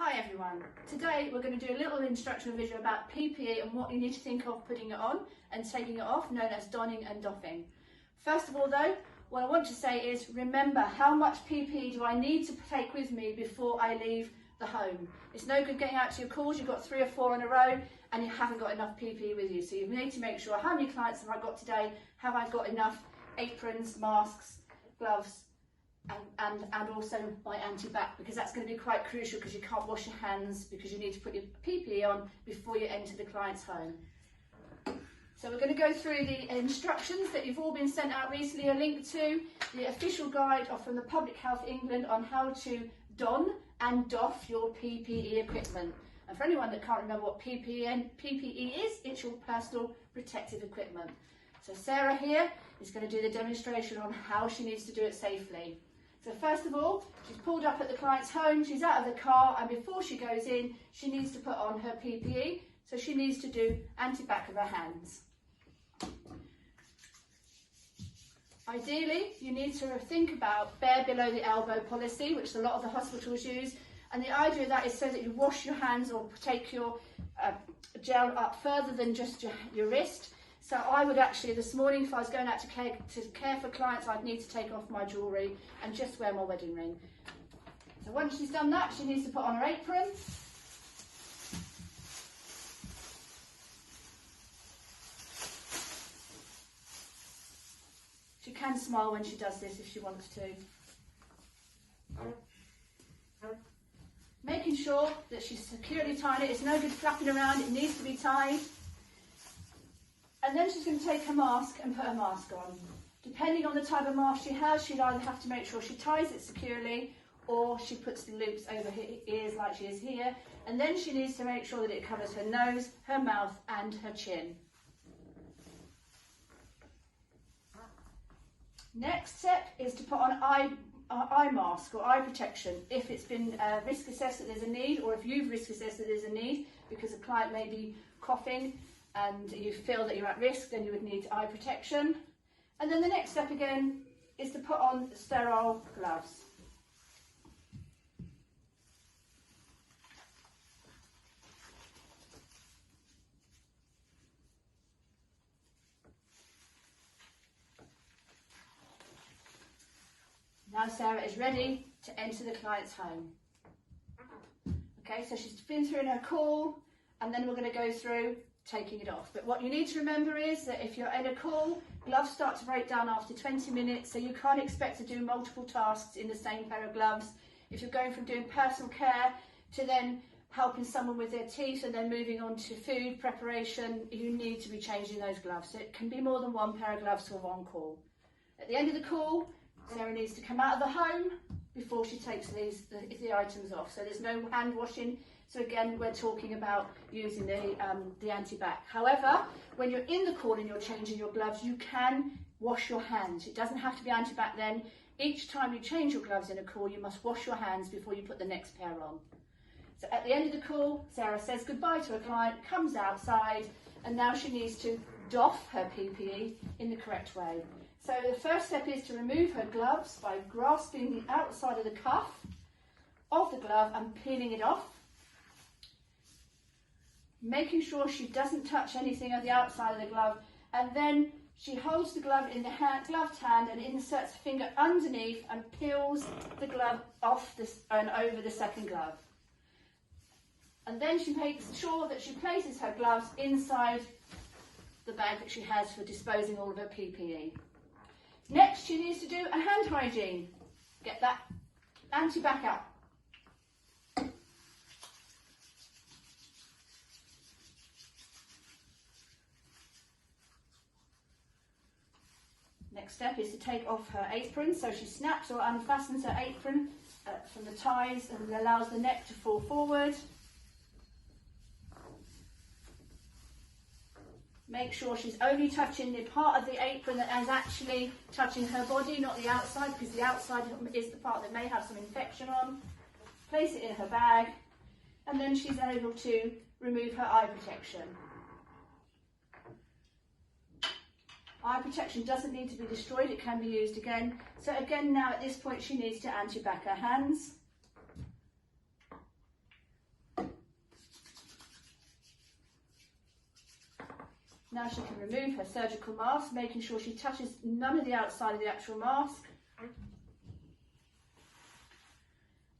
Hi everyone, today we're going to do a little instructional video about PPE and what you need to think of putting it on and taking it off, known as donning and doffing. First of all though, what I want to say is remember how much PPE do I need to take with me before I leave the home. It's no good getting out to your calls, you've got 3 or 4 in a row and you haven't got enough PPE with you. So you need to make sure, how many clients have I got today? Have I got enough aprons, masks, gloves, and also my anti-bac, because that's going to be quite crucial because you can't wash your hands because you need to put your PPE on before you enter the client's home. So we're going to go through the instructions that you've all been sent out recently, a link to the official guide from the Public Health England on how to don and doff your PPE equipment. And for anyone that can't remember what PPE is, it's your personal protective equipment. So Sarah here is going to do the demonstration on how she needs to do it safely. So first of all, she's pulled up at the client's home, she's out of the car, and before she goes in, she needs to put on her PPE. So she needs to do anti-bac of her hands. Ideally, you need to think about bare below the elbow policy, which a lot of the hospitals use. And the idea of that is so that you wash your hands or take your gel up further than just your wrist. So I would actually, this morning, if I was going out to care for clients, I'd need to take off my jewellery and just wear my wedding ring. So once she's done that, she needs to put on her apron. She can smile when she does this if she wants to. Making sure that she's securely tied it. It's no good flapping around, it needs to be tied. And then she's going to take her mask and put her mask on. Depending on the type of mask she has, she'd either have to make sure she ties it securely or she puts the loops over her ears like she is here. And then she needs to make sure that it covers her nose, her mouth and her chin. Next step is to put on eye mask or eye protection if it's been risk assessed that there's a need, or if you've risk assessed that there's a need because a client may be coughing and you feel that you're at risk, then you would need eye protection. And then the next step again is to put on sterile gloves. Now Sarah is ready to enter the client's home. Okay, so she's been through her call, and then we're going to go through taking it off. But what you need to remember is that if you're in a call, gloves start to break down after 20 minutes, so you can't expect to do multiple tasks in the same pair of gloves. If you're going from doing personal care to then helping someone with their teeth and then moving on to food preparation, you need to be changing those gloves. So it can be more than one pair of gloves for one call. At the end of the call, Sarah needs to come out of the home before she takes the items off. So there's no hand washing. So again, we're talking about using the anti-bac. However, when you're in the call and you're changing your gloves, you can wash your hands. It doesn't have to be anti-bac then. Each time you change your gloves in a call, you must wash your hands before you put the next pair on. So at the end of the call, Sarah says goodbye to her client, comes outside, and now she needs to doff her PPE in the correct way. So the first step is to remove her gloves by grasping the outside of the cuff of the glove and peeling it off. Making sure she doesn't touch anything on the outside of the glove, and then she holds the glove in the gloved hand and inserts a finger underneath and peels the glove off and over the second glove. And then she makes sure that she places her gloves inside the bag that she has for disposing all of her PPE. Next, she needs to do a hand hygiene. Get that anti-bac out. Next step is to take off her apron. So she snaps or unfastens her apron from the ties and allows the neck to fall forward. Make sure she's only touching the part of the apron that is actually touching her body, not the outside, because the outside is the part that may have some infection on. Place it in her bag, and then she's able to remove her eye protection. Eye protection doesn't need to be destroyed, it can be used again. So again, now at this point she needs to anti-bac her hands. Now she can remove her surgical mask, making sure she touches none of the outside of the actual mask.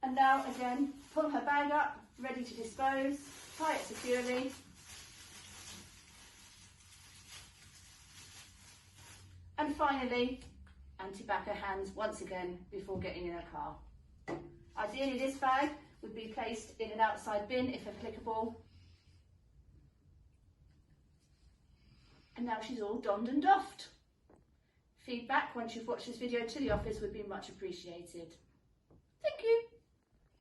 And now again, pull her bag up, ready to dispose, tie it securely. And finally, anti-back her hands once again before getting in her car. Ideally this bag would be placed in an outside bin if applicable. And now she's all donned and doffed. Feedback once you've watched this video to the office would be much appreciated. Thank you.